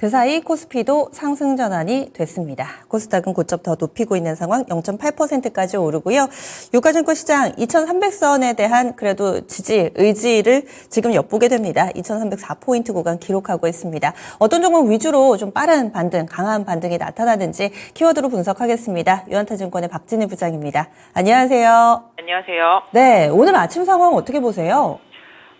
그 사이 코스피도 상승 전환이 됐습니다. 코스닥은 고점 더 높이고 있는 상황 0.8%까지 오르고요. 유가증권 시장 2,300선에 대한 그래도 의지를 지금 엿보게 됩니다. 2,304포인트 구간 기록하고 있습니다. 어떤 종목 위주로 좀 빠른 반등, 강한 반등이 나타나는지 키워드로 분석하겠습니다. 유한타증권의 박진희 부장입니다. 안녕하세요. 안녕하세요. 네, 오늘 아침 상황 어떻게 보세요?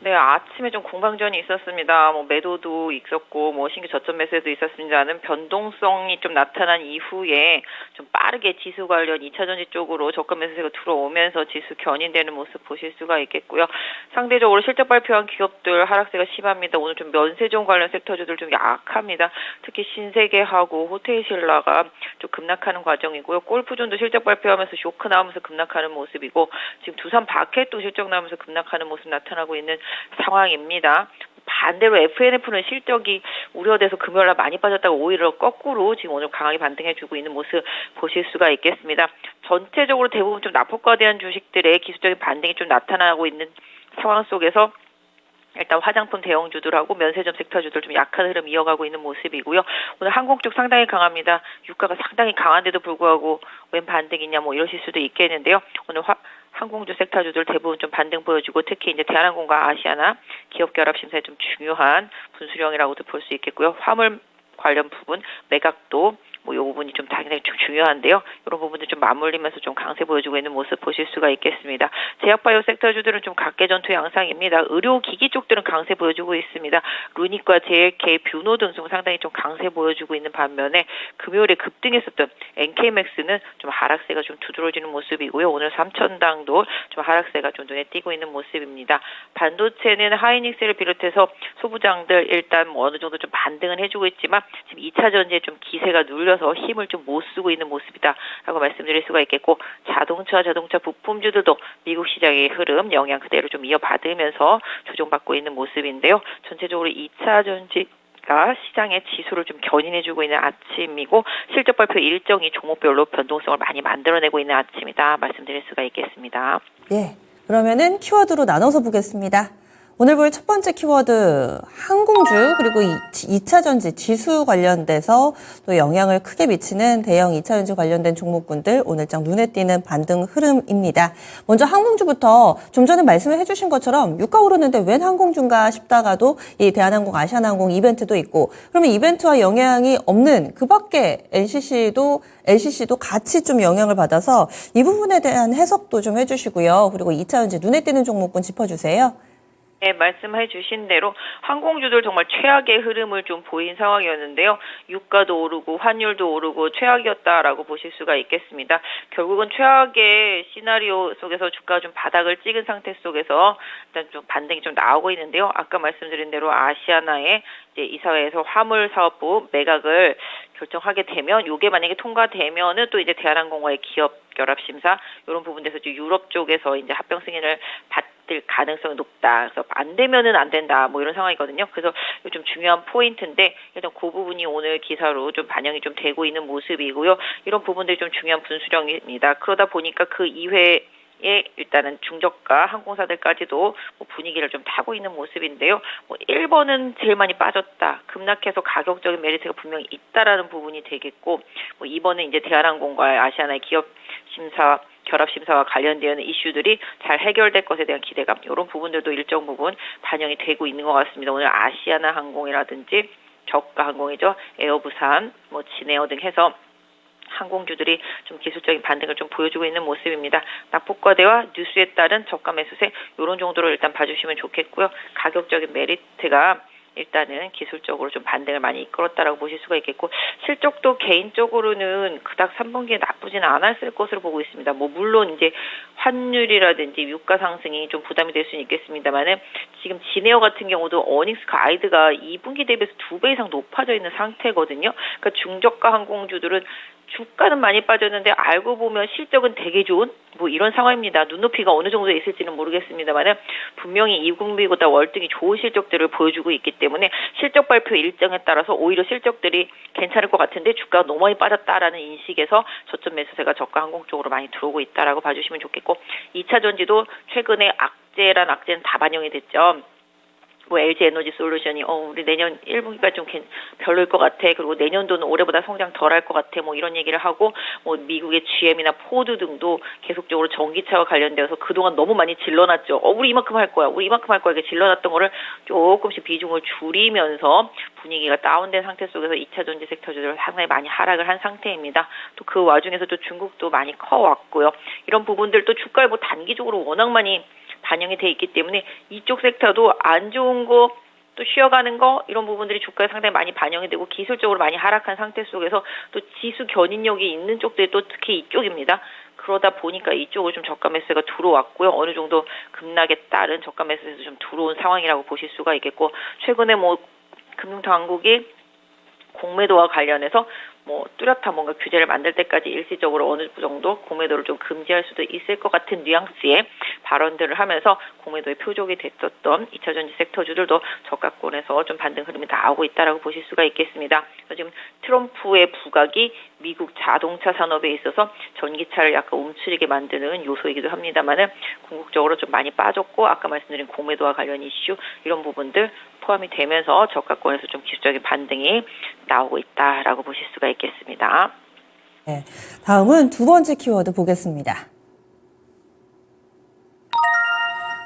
네, 아침에 좀 공방전이 있었습니다. 매도도 있었고, 신규 저점 매수도 있었습니다는 변동성이 좀 나타난 이후에 좀 빠르게 지수 관련 2차전지 쪽으로 저가 매수세가 들어오면서 지수 견인되는 모습 보실 수가 있겠고요. 상대적으로 실적 발표한 기업들 하락세가 심합니다. 오늘 좀 면세점 관련 섹터주들 좀 약합니다. 특히 신세계하고 호텔신라가 좀 급락하는 과정이고요. 골프존도 실적 발표하면서 쇼크 나오면서 급락하는 모습이고, 지금 두산 바켓도 실적 나오면서 급락하는 모습 나타나고 있는 상황입니다. 반대로 FNF는 실적이 우려돼서 금요일날 많이 빠졌다가 오히려 거꾸로 지금 오늘 강하게 반등해주고 있는 모습 보실 수가 있겠습니다. 전체적으로 대부분 좀 낙폭과대한 주식들의 기술적인 반등이 좀 나타나고 있는 상황 속에서 일단 화장품 대형주들하고 면세점 섹터주들 좀 약한 흐름 이어가고 있는 모습이고요. 오늘 항공 쪽 상당히 강합니다. 유가가 상당히 강한데도 불구하고 웬 반등이냐 이러실 수도 있겠는데요. 오늘 항공주 섹터주들 대부분 좀 반등 보여주고 특히 이제 대한항공과 아시아나 기업 결합 심사에 좀 중요한 분수령이라고도 볼 수 있겠고요. 화물 관련 부분 매각도 이 부분이 좀 당연히 좀 중요한데요. 이런 부분들 좀 맞물리면서 좀 강세 보여주고 있는 모습 보실 수가 있겠습니다. 제약바이오 섹터주들은 좀 각계전투 양상입니다. 의료기기 쪽들은 강세 보여주고 있습니다. 루닉과 JLK, 뷰노 등 상당히 좀 강세 보여주고 있는 반면에 금요일에 급등했었던 NK맥스는 좀 하락세가 좀 두드러지는 모습이고요. 오늘 삼천당도 좀 하락세가 좀 눈에 띄고 있는 모습입니다. 반도체는 하이닉스를 비롯해서 소부장들 일단 어느 정도 좀 반등은 해주고 있지만 지금 2차 전지에 좀 기세가 눌려서 힘을 좀 못 쓰고 있는 모습이다라고 말씀드릴 수가 있겠고 자동차 부품주들도 미국 시장의 흐름 영향 그대로 좀 이어받으면서 조정받고 있는 모습인데요. 전체적으로 2차 전지가 시장의 지수를 좀 견인해주고 있는 아침이고 실적 발표 일정이 종목별로 변동성을 많이 만들어내고 있는 아침이다 말씀드릴 수가 있겠습니다. 예, 그러면은 키워드로 나눠서 보겠습니다. 오늘 볼 첫 번째 키워드 항공주 그리고 2차 전지 지수 관련돼서 또 영향을 크게 미치는 대형 2차 전지 관련된 종목군들 오늘장 눈에 띄는 반등 흐름입니다. 먼저 항공주부터 좀 전에 말씀을 해주신 것처럼 유가 오르는데 웬 항공주인가 싶다가도 이 대한항공, 아시아나항공 이벤트도 있고 그러면 이벤트와 영향이 없는 그 밖에 LCC도 같이 좀 영향을 받아서 이 부분에 대한 해석도 좀 해주시고요. 그리고 2차 전지 눈에 띄는 종목군 짚어주세요. 네, 말씀해 주신 대로 항공주들 정말 최악의 흐름을 좀 보인 상황이었는데요. 유가도 오르고 환율도 오르고 최악이었다라고 보실 수가 있겠습니다. 결국은 최악의 시나리오 속에서 주가가 좀 바닥을 찍은 상태 속에서 일단 좀 반등이 좀 나오고 있는데요. 아까 말씀드린 대로 아시아나의 이제 이사회에서 화물 사업부 매각을 결정하게 되면 이게 만약에 통과되면은 또 이제 대한항공과의 기업 결합 심사 이런 부분에서 유럽 쪽에서 이제 합병 승인을 받을 가능성이 높다. 그래서 안 되면은 안 된다. 이런 상황이거든요. 그래서 좀 중요한 포인트인데 일단 그 부분이 오늘 기사로 좀 반영이 좀 되고 있는 모습이고요. 이런 부분들이 좀 중요한 분수령입니다. 그러다 보니까 그 이외에 일단은 중저가 항공사들까지도 분위기를 좀 타고 있는 모습인데요. 1번은 제일 많이 빠졌다. 급락해서 가격적인 메리트가 분명히 있다라는 부분이 되겠고 2번은 이제 대한항공과 아시아나의 기업 심사 결합 심사와 관련되어 있는 이슈들이 잘 해결될 것에 대한 기대감 이런 부분들도 일정 부분 반영이 되고 있는 것 같습니다. 오늘 아시아나 항공이라든지 저가 항공이죠. 에어부산, 진에어 등 해서 항공주들이 좀 기술적인 반등을 좀 보여주고 있는 모습입니다. 낙폭과대와 뉴스에 따른 저가 매수세 이런 정도로 일단 봐주시면 좋겠고요. 가격적인 메리트가 일단은 기술적으로 좀 반등을 많이 이끌었다라고 보실 수가 있겠고 실적도 개인적으로는 그닥 3분기에 나쁘지는 않았을 것으로 보고 있습니다. 물론 이제 환율이라든지 유가 상승이 좀 부담이 될 수는 있겠습니다만은 지금 진에어 같은 경우도 어닝스 가이드가 2분기 대비해서 2배 이상 높아져 있는 상태거든요. 그러니까 중저가 항공주들은 주가는 많이 빠졌는데 알고 보면 실적은 되게 좋은 이런 상황입니다. 눈높이가 어느 정도 있을지는 모르겠습니다만은 분명히 2분기보다 월등히 좋은 실적들을 보여주고 있기 때문에 실적 발표 일정에 따라서 오히려 실적들이 괜찮을 것 같은데 주가가 너무 많이 빠졌다라는 인식에서 저점 매수세가 저가 항공 쪽으로 많이 들어오고 있다라고 봐주시면 좋겠고 2차 전지도 최근에 악재는 다 반영이 됐죠. 뭐 LG 에너지 솔루션이 우리 내년 1분기가 좀 별로일 것 같아. 그리고 내년도는 올해보다 성장 덜할 것 같아. 뭐 이런 얘기를 하고 뭐 미국의 GM이나 포드 등도 계속적으로 전기차와 관련되어서 그동안 너무 많이 질러놨죠. 우리 이만큼 할 거야. 우리 이만큼 할 거야. 이렇게 질러놨던 거를 조금씩 비중을 줄이면서 분위기가 다운된 상태 속에서 2차 전지 섹터주들 상당히 많이 하락을 한 상태입니다. 또 그 와중에서 또 중국도 많이 커왔고요. 이런 부분들도 주가에 뭐 단기적으로 워낙 많이 반영이 돼 있기 때문에 이쪽 섹터도 안 좋은 거 또 쉬어가는 거 이런 부분들이 주가에 상당히 많이 반영이 되고 기술적으로 많이 하락한 상태 속에서 또 지수 견인력이 있는 쪽들이 또 특히 이쪽입니다. 그러다 보니까 이쪽으로 좀 저가 매수가 들어왔고요. 어느 정도 급락에 따른 저가 매수에서 좀 들어온 상황이라고 보실 수가 있겠고 최근에 뭐 금융당국이 공매도와 관련해서 뭐 뚜렷한 뭔가 규제를 만들 때까지 일시적으로 어느 정도 공매도를 좀 금지할 수도 있을 것 같은 뉘앙스의 발언들을 하면서 공매도의 표적이 됐었던 2차 전지 섹터주들도 저가권에서 좀 반등 흐름이 나오고 있다라고 보실 수가 있겠습니다. 지금 트럼프의 부각이 미국 자동차 산업에 있어서 전기차를 약간 움츠리게 만드는 요소이기도 합니다만은 궁극적으로 좀 많이 빠졌고 아까 말씀드린 공매도와 관련 이슈 이런 부분들 포함이 되면서 저가권에서 좀 기술적인 반등이 나오고 있다라고 보실 수가 있겠습니다. 네, 다음은 두 번째 키워드 보겠습니다.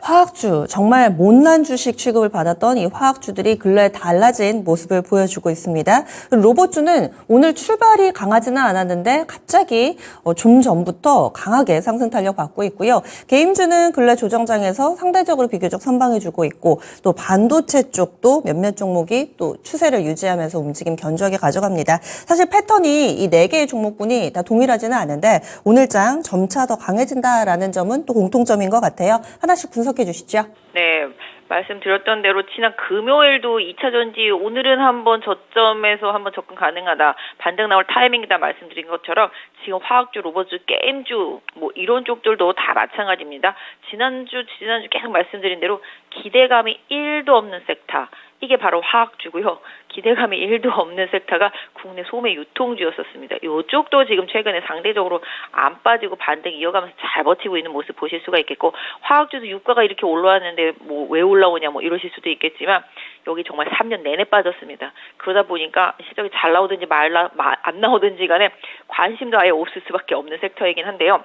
화학주, 정말 못난 주식 취급을 받았던 이 화학주들이 근래에 달라진 모습을 보여주고 있습니다. 로봇주는 오늘 출발이 강하지는 않았는데 갑자기 좀 전부터 강하게 상승 탄력 받고 있고요. 게임주는 근래 조정장에서 상대적으로 비교적 선방해주고 있고 또 반도체 쪽도 몇몇 종목이 또 추세를 유지하면서 움직임 견조하게 가져갑니다. 사실 패턴이 이 4개의 종목군이 다 동일하지는 않은데 오늘장 점차 더 강해진다라는 점은 또 공통점인 것 같아요. 하나씩 분석해 주시죠. 네, 말씀드렸던 대로 지난 금요일도 2차 전지 오늘은 한번 저점에서 한번 접근 가능하다. 반등 나올 타이밍이다 말씀드린 것처럼 지금 화학주, 로봇주, 게임주 뭐 이런 쪽들도 다 마찬가지입니다. 지난주 계속 말씀드린 대로 기대감이 1도 없는 섹터. 이게 바로 화학주고요. 기대감이 1도 없는 섹터가 국내 소매 유통주였었습니다. 이쪽도 지금 최근에 상대적으로 안 빠지고 반등 이어가면서 잘 버티고 있는 모습 보실 수가 있겠고 화학주도 유가가 이렇게 올라왔는데 뭐 왜 올라오냐 뭐 이러실 수도 있겠지만 여기 정말 3년 내내 빠졌습니다. 그러다 보니까 실적이 잘 나오든지 안 나오든지 간에 관심도 아예 없을 수밖에 없는 섹터이긴 한데요.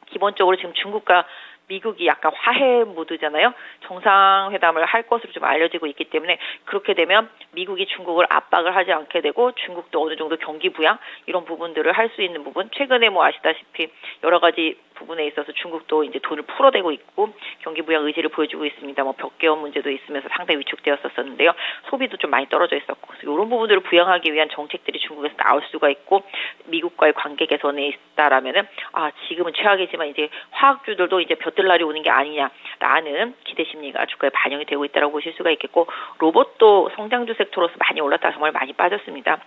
기본적으로 지금 중국과 미국이 약간 화해 모드잖아요. 정상회담을 할 것으로 좀 알려지고 있기 때문에 그렇게 되면 미국이 중국을 압박을 하지 않게 되고 중국도 어느 정도 경기 부양 이런 부분들을 할 수 있는 부분 최근에 뭐 아시다시피 여러 가지 부분에 있어서 중국도 이제 돈을 풀어대고 있고 경기 부양 의지를 보여주고 있습니다. 뭐 벽개원 문제도 있으면서 상당히 위축되었었는데요. 소비도 좀 많이 떨어져 있었고 그래서 이런 부분들을 부양하기 위한 정책들이 중국에서 나올 수가 있고 미국과의 관계 개선에 있다라면은 지금은 최악이지만 이제 화학주들도 이제 볕들 날이 오는 게 아니냐라는 기대 심리가 주가에 반영이 되고 있다고 보실 수가 있겠고 로봇도 성장주 섹터로서 많이 올랐다가 정말 많이 빠졌습니다.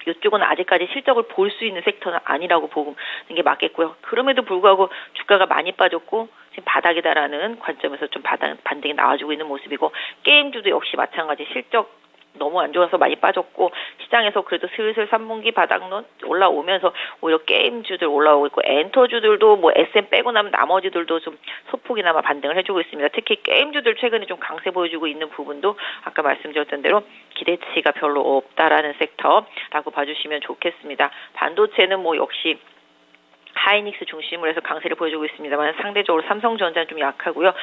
이쪽은 아직까지 실적을 볼 수 있는 섹터는 아니라고 보는 게 맞겠고요. 그럼에도 불구하고 주가가 많이 빠졌고 지금 바닥이다라는 관점에서 좀 반등이 나와주고 있는 모습이고 게임주도 역시 마찬가지 실적 너무 안 좋아서 많이 빠졌고 시장에서 그래도 슬슬 3분기 바닥론 올라오면서 오히려 게임주들 올라오고 있고 엔터주들도 뭐 SM 빼고 나면 나머지들도 좀 소폭이나마 반등을 해주고 있습니다. 특히 게임주들 최근에 좀 강세 보여주고 있는 부분도 아까 말씀드렸던 대로 기대치가 별로 없다라는 섹터라고 봐주시면 좋겠습니다. 반도체는 뭐 역시 하이닉스 중심으로 해서 강세를 보여주고 있습니다만 상대적으로 삼성전자는 좀 약하고요.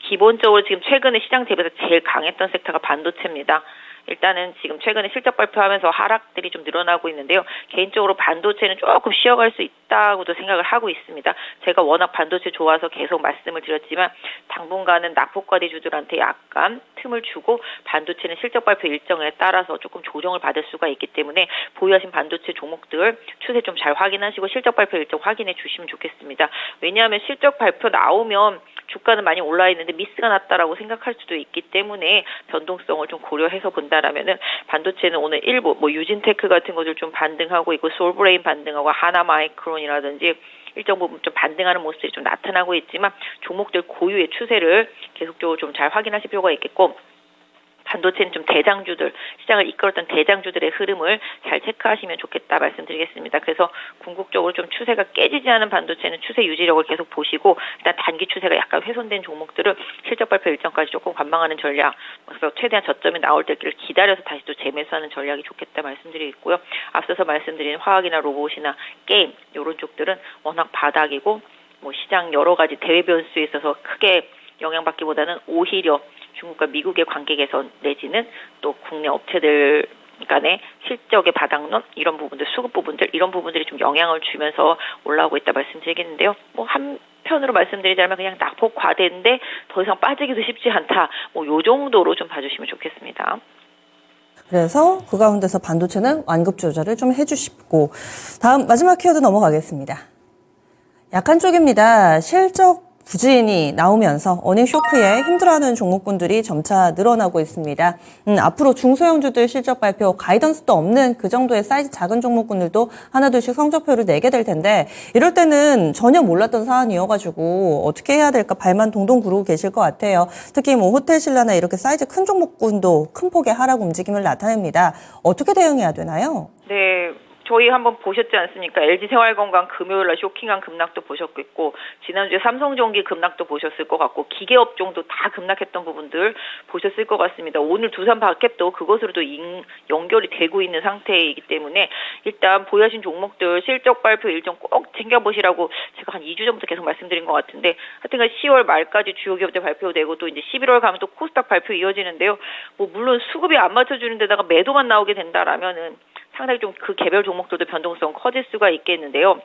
기본적으로 지금 최근에 시장 대비해서 제일 강했던 섹터가 반도체입니다. 일단은 지금 최근에 실적 발표하면서 하락들이 좀 늘어나고 있는데요. 개인적으로 반도체는 조금 쉬어갈 수 있다고도 생각을 하고 있습니다. 제가 워낙 반도체 좋아서 계속 말씀을 드렸지만 당분간은 낙폭과대주들한테 약간 틈을 주고 반도체는 실적 발표 일정에 따라서 조금 조정을 받을 수가 있기 때문에 보유하신 반도체 종목들 추세 좀 잘 확인하시고 실적 발표 일정 확인해 주시면 좋겠습니다. 왜냐하면 실적 발표 나오면 주가는 많이 올라 있는데 미스가 났다라고 생각할 수도 있기 때문에 변동성을 좀 고려해서 본다라면은 반도체는 오늘 일부 뭐 유진테크 같은 것들 좀 반등하고 있고 솔브레인 반등하고 하나마이크론이라든지 일정 부분 좀 반등하는 모습들이 좀 나타나고 있지만 종목들 고유의 추세를 계속적으로 좀 잘 확인하실 필요가 있겠고 반도체는 좀 대장주들, 시장을 이끌었던 대장주들의 흐름을 잘 체크하시면 좋겠다 말씀드리겠습니다. 그래서 궁극적으로 좀 추세가 깨지지 않은 반도체는 추세 유지력을 계속 보시고 일단 단기 추세가 약간 훼손된 종목들을 실적 발표 일정까지 조금 관망하는 전략, 그래서 최대한 저점이 나올 때를 기다려서 다시 또 재매수하는 전략이 좋겠다 말씀드리겠고요. 앞서서 말씀드린 화학이나 로봇이나 게임 이런 쪽들은 워낙 바닥이고 뭐 시장 여러 가지 대외 변수에 있어서 크게 영향받기보다는 오히려 중국과 미국의 관계 개선 내지는 또 국내 업체들 간의 실적의 바닥론 이런 부분들, 수급 부분들 이런 부분들이 좀 영향을 주면서 올라오고 있다 말씀드리겠는데요. 뭐 한편으로 말씀드리자면 그냥 낙폭 과대인데 더 이상 빠지기도 쉽지 않다. 뭐 요 정도로 좀 봐주시면 좋겠습니다. 그래서 그 가운데서 반도체는 완급 조절을 좀 해주시고 다음 마지막 키워드 넘어가겠습니다. 약한 쪽입니다. 실적 부진이 나오면서 어닝 쇼크에 힘들어하는 종목군들이 점차 늘어나고 있습니다. 앞으로 중소형주들 실적 발표, 가이던스도 없는 그 정도의 사이즈 작은 종목군들도 하나둘씩 성적표를 내게 될 텐데 이럴 때는 전혀 몰랐던 사안이어가지고 어떻게 해야 될까 발만 동동 구르고 계실 것 같아요. 특히 뭐 호텔신라나 이렇게 사이즈 큰 종목군도 큰 폭의 하락 움직임을 나타냅니다. 어떻게 대응해야 되나요? 네. 저희 한번 보셨지 않습니까? LG생활건강 금요일날 쇼킹한 급락도 보셨겠고 지난주에 삼성전기 급락도 보셨을 것 같고 기계업종도 다 급락했던 부분들 보셨을 것 같습니다. 오늘 두산 밭캡도 그것으로도 연결이 되고 있는 상태이기 때문에 일단 보유하신 종목들 실적 발표 일정 꼭 챙겨보시라고 제가 한 2주 전부터 계속 말씀드린 것 같은데 하여튼간 10월 말까지 주요 기업들 발표되고 또 이제 11월 가면 또 코스닥 발표 이어지는데요. 뭐 물론 수급이 안 맞춰주는 데다가 매도만 나오게 된다라면은 상당히 좀 그 개별 종목들도 변동성 커질 수가 있겠는데요.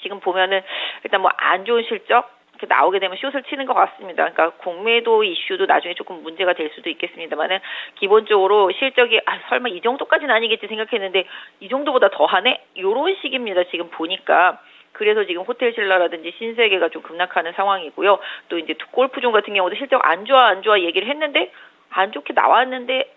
지금 보면은 일단 뭐 안 좋은 실적 이렇게 나오게 되면 숏을 치는 것 같습니다. 그러니까 공매도 이슈도 나중에 조금 문제가 될 수도 있겠습니다만은 기본적으로 실적이 설마 이 정도까지는 아니겠지 생각했는데 이 정도보다 더하네? 이런 식입니다. 지금 보니까. 그래서 지금 호텔신라라든지 신세계가 좀 급락하는 상황이고요. 또 이제 골프존 같은 경우도 실적 안 좋아 얘기를 했는데 안 좋게 나왔는데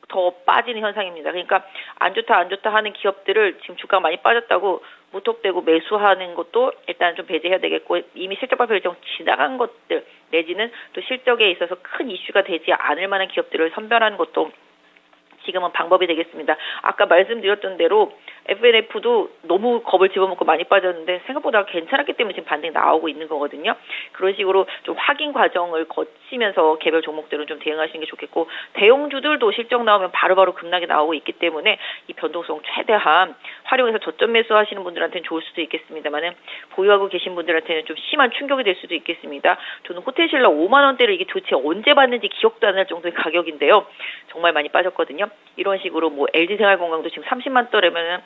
더 빠지는 현상입니다. 그러니까 안 좋다 하는 기업들을 지금 주가가 많이 빠졌다고 무턱대고 매수하는 것도 일단 좀 배제해야 되겠고 이미 실적 발표 일정 지나간 것들 내지는 또 실적에 있어서 큰 이슈가 되지 않을 만한 기업들을 선별하는 것도 지금은 방법이 되겠습니다. 아까 말씀드렸던 대로 FNF도 너무 겁을 집어먹고 많이 빠졌는데 생각보다 괜찮았기 때문에 지금 반등이 나오고 있는 거거든요. 그런 식으로 좀 확인 과정을 거치면서 개별 종목들은 좀 대응하시는 게 좋겠고 대형주들도 실적 나오면 바로바로 급락이 나오고 있기 때문에 이 변동성 최대한 활용해서 저점 매수하시는 분들한테는 좋을 수도 있겠습니다만은 보유하고 계신 분들한테는 좀 심한 충격이 될 수도 있겠습니다. 저는 호텔신라 5만 원대를 이게 도대체 언제 받는지 기억도 안 날 정도의 가격인데요. 정말 많이 빠졌거든요. 이런 식으로 뭐 LG생활건강도 지금 30만 달러면은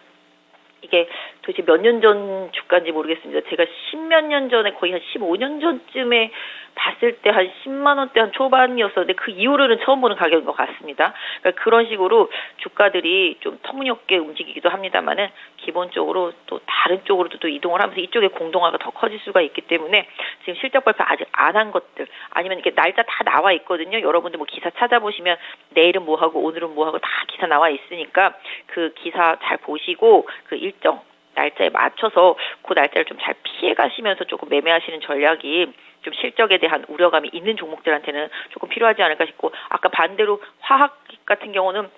이게 도대체 몇 년 전 주가인지 모르겠습니다. 제가 10몇 년 전에 거의 한 15년 전쯤에 봤을 때 한 10만 원대 한 초반이었었는데 그 이후로는 처음 보는 가격인 것 같습니다. 그러니까 그런 식으로 주가들이 좀 터무니없게 움직이기도 합니다만은 기본적으로 또 다른 쪽으로도 또 이동을 하면서 이쪽에 공동화가 더 커질 수가 있기 때문에 지금 실적 발표 아직 안 한 것들 아니면 이게 날짜 다 나와 있거든요. 여러분들 뭐 기사 찾아보시면 내일은 뭐 하고 오늘은 뭐 하고 다 기사 나와 있으니까 그 기사 잘 보시고 그 일정 날짜에 맞춰서 그 날짜를 좀 잘 피해 가시면서 조금 매매하시는 전략이 좀 실적에 대한 우려감이 있는 종목들한테는 조금 필요하지 않을까 싶고 아까 반대로 화학 같은 경우는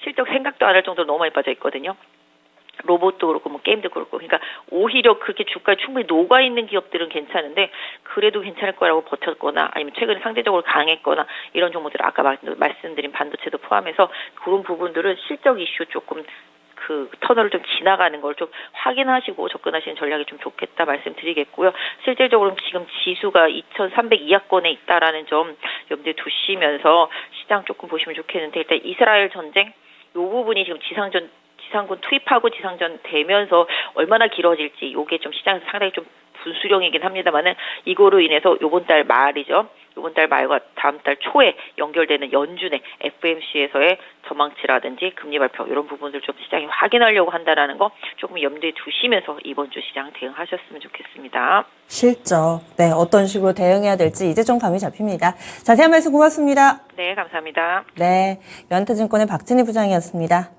실적 생각도 안 할 정도로 너무 많이 빠져 있거든요. 로봇도 그렇고 뭐 게임도 그렇고 그러니까 오히려 그렇게 주가에 충분히 녹아 있는 기업들은 괜찮은데 그래도 괜찮을 거라고 버텼거나 아니면 최근에 상대적으로 강했거나 이런 종목들 아까 말씀드린 반도체도 포함해서 그런 부분들은 실적 이슈 조금 그 터널을 좀 지나가는 걸 좀 확인하시고 접근하시는 전략이 좀 좋겠다 말씀드리겠고요. 실질적으로 지금 지수가 2,302하권에 있다라는 점 염두에 두시면서 시장 조금 보시면 좋겠는데 일단 이스라엘 전쟁 이 부분이 지금 지상군 투입하고 지상전 되면서 얼마나 길어질지 요게 좀 시장에서 상당히 좀 분수령이긴 합니다만은 이거로 인해서 요번 달 말이죠. 요번 달 말과 다음 달 초에 연결되는 연준의 FOMC에서의 전망치라든지 금리 발표 이런 부분들 좀 시장이 확인하려고 한다라는 거 조금 염두에 두시면서 이번 주 시장 대응하셨으면 좋겠습니다. 실적, 네, 어떤 식으로 대응해야 될지 이제 좀 감이 잡힙니다. 자세한 말씀 고맙습니다. 네, 감사합니다. 네, 연타증권의 박진희 부장이었습니다.